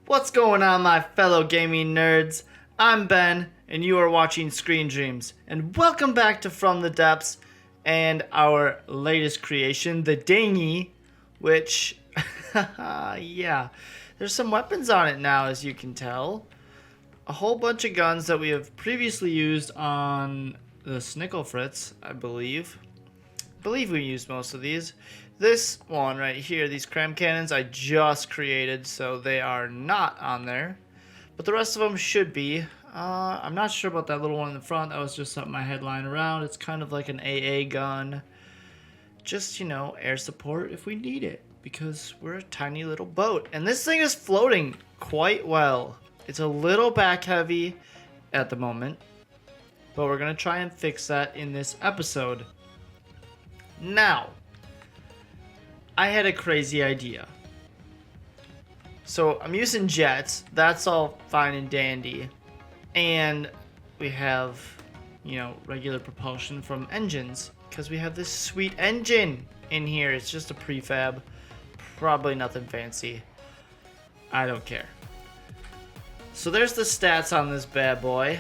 What's going on, my fellow gaming nerds? I'm Ben, and you are watching Screen Dreams. And welcome back to From the Depths and our latest creation, the Dinghy, which, yeah, there's some weapons on it now, as you can tell. A whole bunch of guns that we have previously used on the Snicklefritz, I believe. We used most of these. This one right here, these cram cannons, I just created, so they are not on there. But the rest of them should be. I'm not sure about that little one in the front. That was just something I had lying around. It's kind of like an AA gun. Just, you know, air support if we need it, because we're a tiny little boat. And this thing is floating quite well. It's a little back heavy at the moment, but we're going to try and fix that in this episode. Now, I had a crazy idea. So I'm using jets. That's all fine and dandy. And we have, you know, regular propulsion from engines, because we have this sweet engine in here. It's just a prefab. Probably nothing fancy. I don't care. So there's the stats on this bad boy.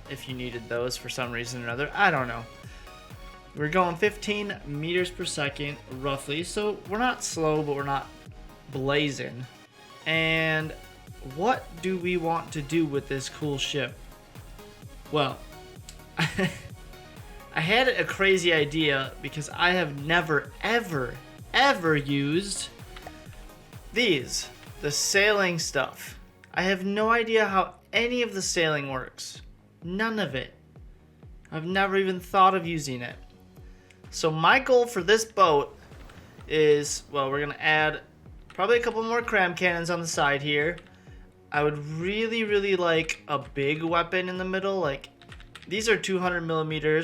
If you needed those for some reason or another. I don't know. We're going 15 meters per second, roughly. So we're not slow, but we're not blazing. And what do we want to do with this cool ship? Well, I had a crazy idea because I have never, ever used these, the sailing stuff. I have no idea how any of the sailing works. None of it. I've never even thought of using it. So my goal for this boat is, well, we're going to add probably a couple more cram cannons on the side here. I would really like a big weapon in the middle. Like, these are 200 millimeter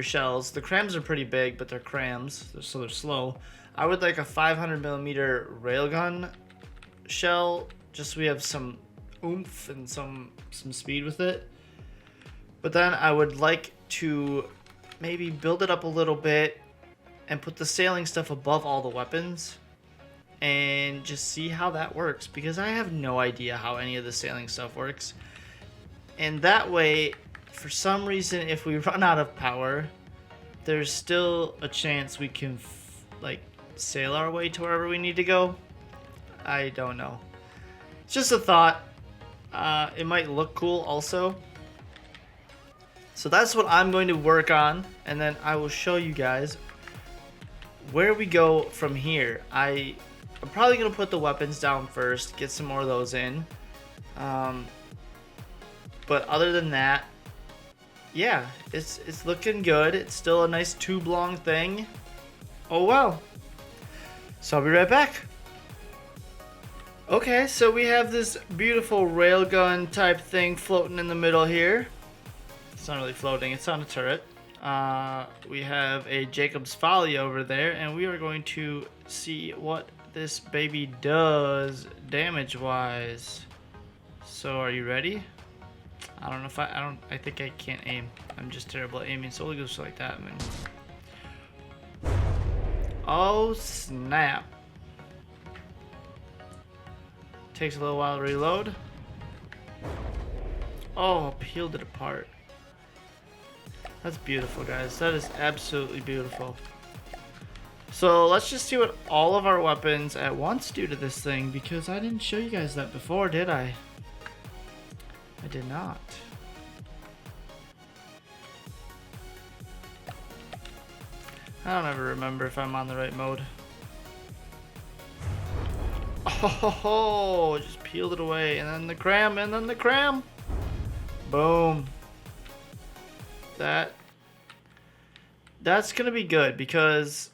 shells. The crams are pretty big, but they're crams, so they're slow. I would like a 500 millimeter railgun shell, just so we have some oomph and some speed with it. But then I would like to maybe build it up a little bit and put the sailing stuff above all the weapons and just see how that works, because I have no idea how any of the sailing stuff works. And that way, for some reason, if we run out of power, there's still a chance we can like sail our way to wherever we need to go. I don't know. It's just a thought. It might look cool also. So that's what I'm going to work on, and then I will show you guys where we go from here. I'm probably going to put the weapons down first, get some more of those in. But other than that, yeah, it's looking good. It's still a nice tube long thing. Oh well. So I'll be right back. Okay, so we have this beautiful railgun type thing floating in the middle here. It's not really floating, it's on a turret. We have a Jacob's Folly over there, and we are going to see what this baby does damage wise. So are you ready? I don't know if I think I can't aim. I'm just terrible at aiming, so we'll go like that. Oh snap. Takes a little while to reload. Oh, peeled it apart. That's beautiful, guys. That is absolutely beautiful. So let's just see what all of our weapons at once do to this thing, because I didn't show you guys that before, did I? I did not. I don't ever remember if I'm on the right mode. Oh, just peeled it away, and then the cram, and then the cram. Boom. That's gonna be good, because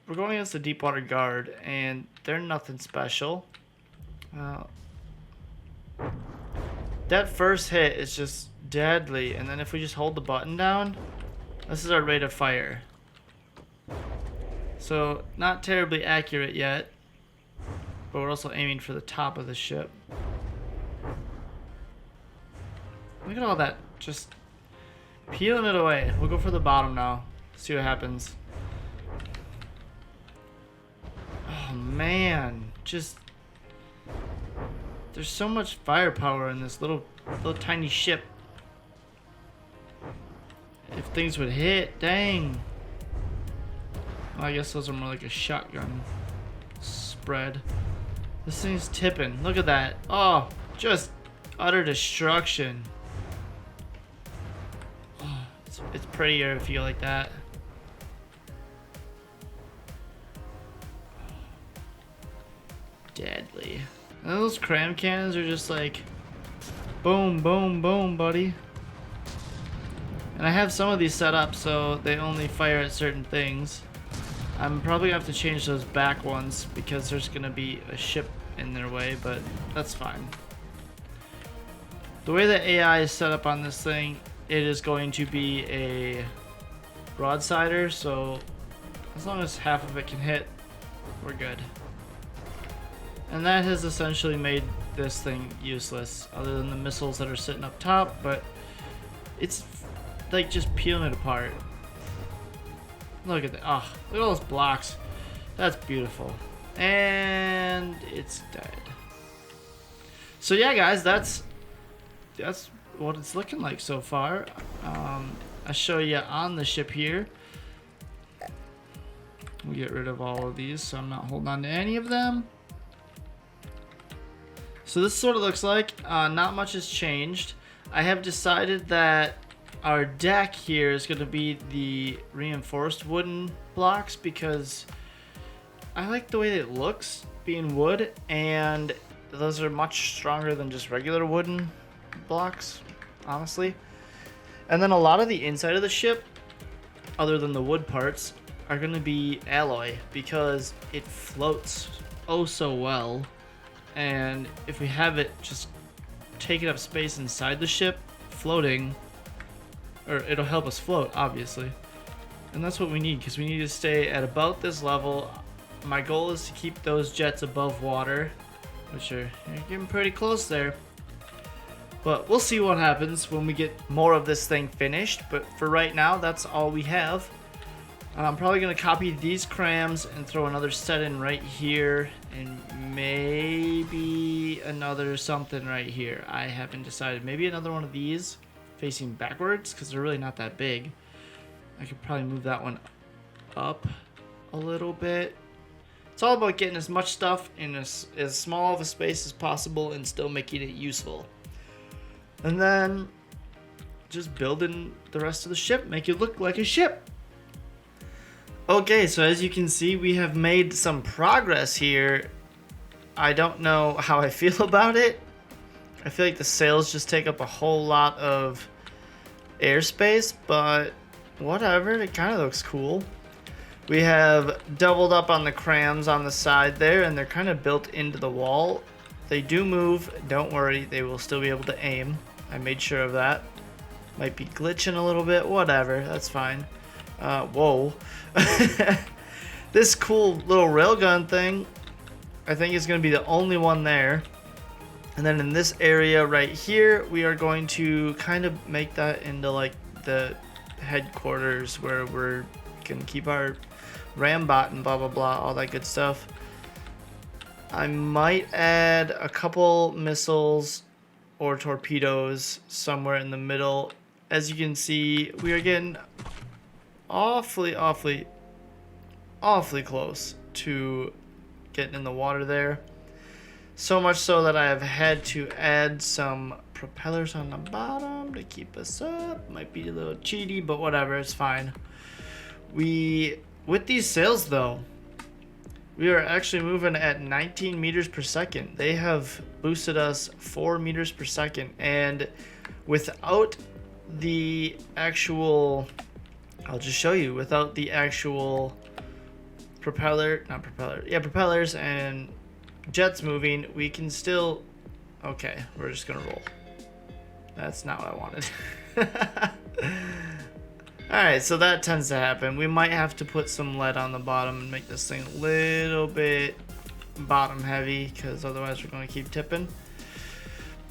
we're going against the Deepwater Guard, and they're nothing special. That first hit is just deadly, and then if we just hold the button down, this is our rate of fire. So not terribly accurate yet, but we're also aiming for the top of the ship. Look at all that, just peeling it away. We'll go for the bottom now. See what happens. Oh Oh man, just there's so much firepower in this little tiny ship. If things would hit, dang. Well, I guess those are more like a shotgun spread. This thing's tipping. Look at that. Oh, just utter destruction. Oh, it's prettier if you like that. Deadly. And those cram cannons are just like boom, boom, boom, buddy. And I have some of these set up so they only fire at certain things. I'm probably gonna have to change those back ones because there's gonna be a ship in their way, but that's fine. The way the AI is set up on this thing, it is going to be a broadsider, so as long as half of it can hit, we're good. And that has essentially made this thing useless, other than the missiles that are sitting up top, but it's like just peeling it apart. Look at that. Oh, look at all those blocks. That's beautiful. And it's dead. So yeah, guys, that's what it's looking like so far. I'll show you on the ship here. We'll get rid of all of these so I'm not holding on to any of them. So this is what it looks like. Not much has changed. I have decided that our deck here is going to be the reinforced wooden blocks because I like the way that it looks being wood, and those are much stronger than just regular wooden blocks, honestly. And then a lot of the inside of the ship, other than the wood parts, are going to be alloy because it floats oh so well. And if we have it just taking up space inside the ship, floating, or it'll help us float, obviously. And that's what we need, because we need to stay at about this level. My goal is to keep those jets above water, which are getting pretty close there. But we'll see what happens when we get more of this thing finished. But for right now, that's all we have. I'm probably going to copy these crams and throw another set in right here, and maybe another something right here. I haven't decided. Maybe another one of these facing backwards, because they're really not that big. I could probably move that one up a little bit. It's all about getting as much stuff in as small of a space as possible and still making it useful. And then just building the rest of the ship, make it look like a ship. Okay, so as you can see, we have made some progress here. I don't know how I feel about it. I feel like the sails just take up a whole lot of airspace, but whatever, it kind of looks cool. We have doubled up on the crams on the side there, and they're kind of built into the wall. They do move, don't worry, they will still be able to aim. I made sure of that. Might be glitching a little bit, whatever, that's fine. Whoa. This cool little railgun thing, I think is going to be the only one there. And then in this area right here, we are going to kind of make that into like the headquarters where we're going to keep our rambot and blah blah blah, all that good stuff. I might add a couple missiles or torpedoes somewhere in the middle. As you can see, we are getting awfully close to getting in the water there. So much so that I have had to add some propellers on the bottom to keep us up. Might be a little cheaty, but whatever, it's fine. With these sails though, we are actually moving at 19 meters per second. They have boosted us 4 meters per second, and without the actual, I'll just show you, without the actual propellers and jets moving, we can still, okay, we're just gonna roll. That's not what I wanted. Alright, so that tends to happen. We might have to put some lead on the bottom and make this thing a little bit bottom heavy, because otherwise we're going to keep tipping.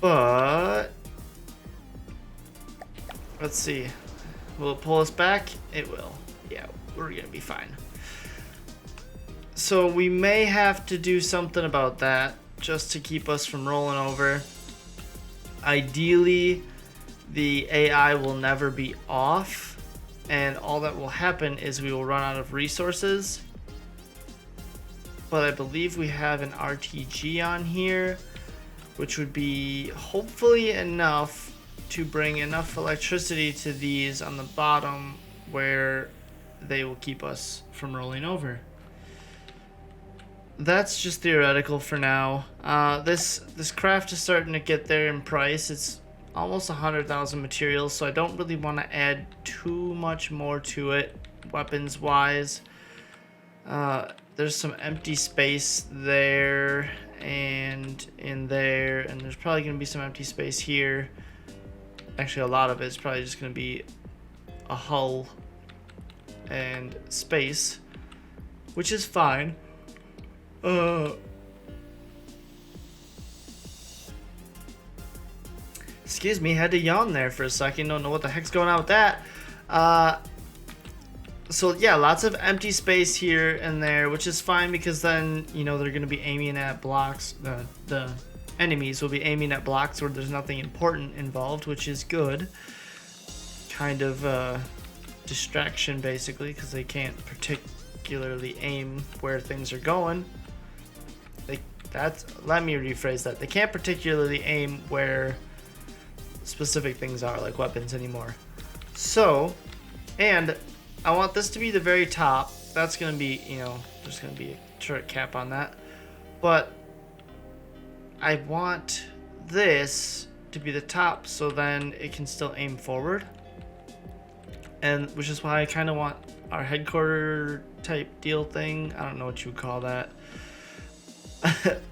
But let's see. Will it pull us back? It will. Yeah, we're going to be fine. So we may have to do something about that just to keep us from rolling over. Ideally, the AI will never be off, and all that will happen is we will run out of resources. But I believe we have an RTG on here, which would be hopefully enough to bring enough electricity to these on the bottom where they will keep us from rolling over. That's just theoretical for now. This craft is starting to get there in price. It's almost 100,000 materials, so I don't really want to add too much more to it, weapons wise. There's some empty space there and in there, and there's probably going to be some empty space here. Actually, a lot of it's probably just going to be a hull and space, which is fine. Excuse me, had to yawn there for a second. Don't know what the heck's going on with that. So yeah, lots of empty space here and there, which is fine because then, you know, they're going to be aiming at blocks. The enemies will be aiming at blocks where there's nothing important involved, which is good. Kind of distraction basically, because they can't particularly aim where things are going. Let me rephrase that. They can't particularly aim where specific things are, like weapons anymore. So, and I want this to be the very top. That's going to be, you know, there's going to be a turret cap on that. But I want this to be the top so then it can still aim forward. And which is why I kind of want our headquarter type deal thing. I don't know what you would call that.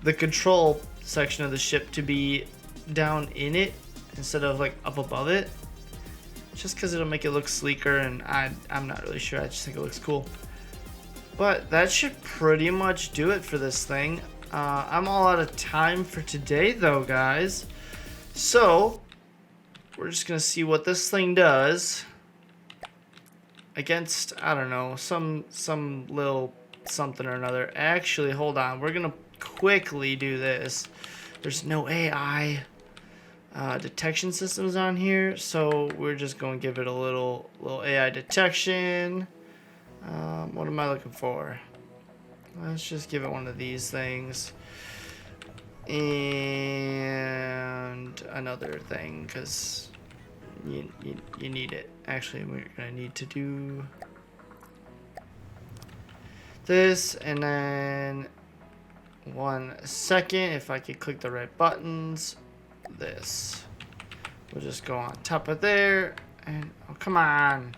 The control section of the ship to be down in it instead of like up above it, just because it'll make it look sleeker, and I'm not really sure. I just think it looks cool. But that should pretty much do it for this thing. I'm all out of time for today though, guys, so we're just gonna see what this thing does against, I don't know, some little something or another. Actually, hold on, we're gonna quickly do this. There's no AI detection systems on here, so we're just going to give it a little AI detection. What am I looking for? Let's just give it one of these things and another thing, because you need it. Actually, we're gonna need to do this, and then 1 second, if I could click the right buttons. This we'll just go on top of there, and oh, come on,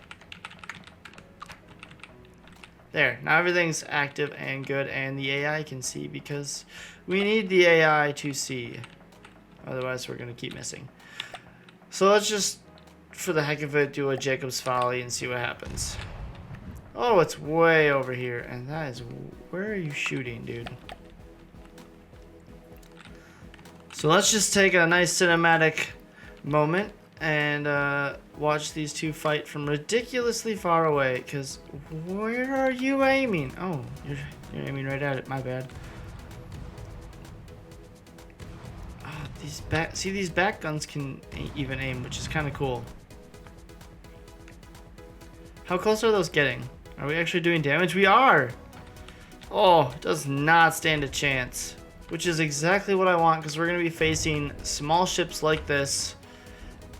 there. Now everything's active and good, and the AI can see, because we need the AI to see, otherwise we're gonna keep missing. So let's just, for the heck of it, do a Jacob's Folly and see what happens. Oh, it's way over here, and that is, where are you shooting, dude? So let's just take a nice cinematic moment and watch these two fight from ridiculously far away. Because where are you aiming? Oh, you're aiming right at it. My bad. Oh, these back guns can even aim, which is kind of cool. How close are those getting? Are we actually doing damage? We are. Oh, it does not stand a chance. Which is exactly what I want, because we're going to be facing small ships like this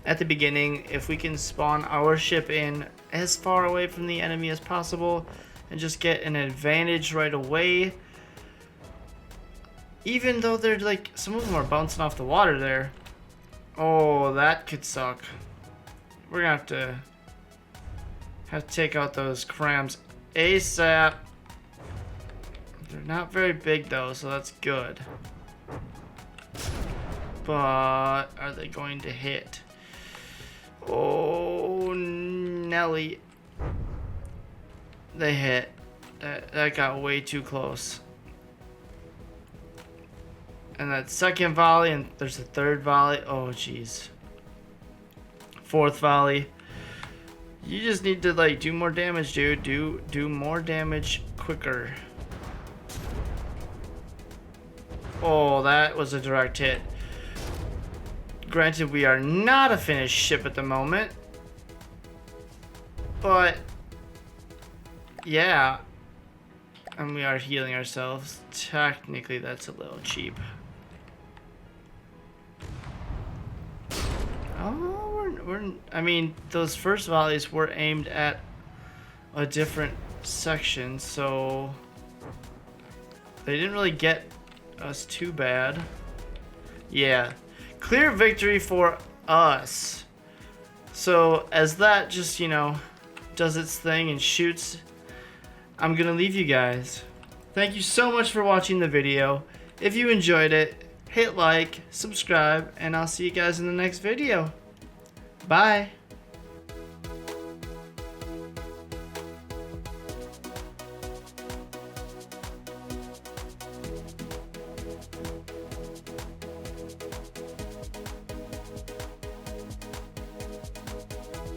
at the beginning. If we can spawn our ship in as far away from the enemy as possible and just get an advantage right away. Even though they're like, some of them are bouncing off the water there. Oh, that could suck. We're going to have to take out those crams ASAP. They're not very big though, so that's good. But are they going to hit? Oh, Nelly. They hit. That got way too close. And that second volley, and there's a third volley. Oh, jeez. Fourth volley. You just need to like do more damage, dude. Do more damage quicker. Oh, that was a direct hit. Granted, we are not a finished ship at the moment. But, yeah. And we are healing ourselves. Technically, that's a little cheap. Oh, I mean, those first volleys were aimed at a different section, so they didn't really get us too bad. Yeah, clear victory for us. So as that just, you know, does its thing and shoots, I'm gonna leave you guys. Thank you so much for watching the video. If you enjoyed it, hit like, subscribe, and I'll see you guys in the next video. Bye.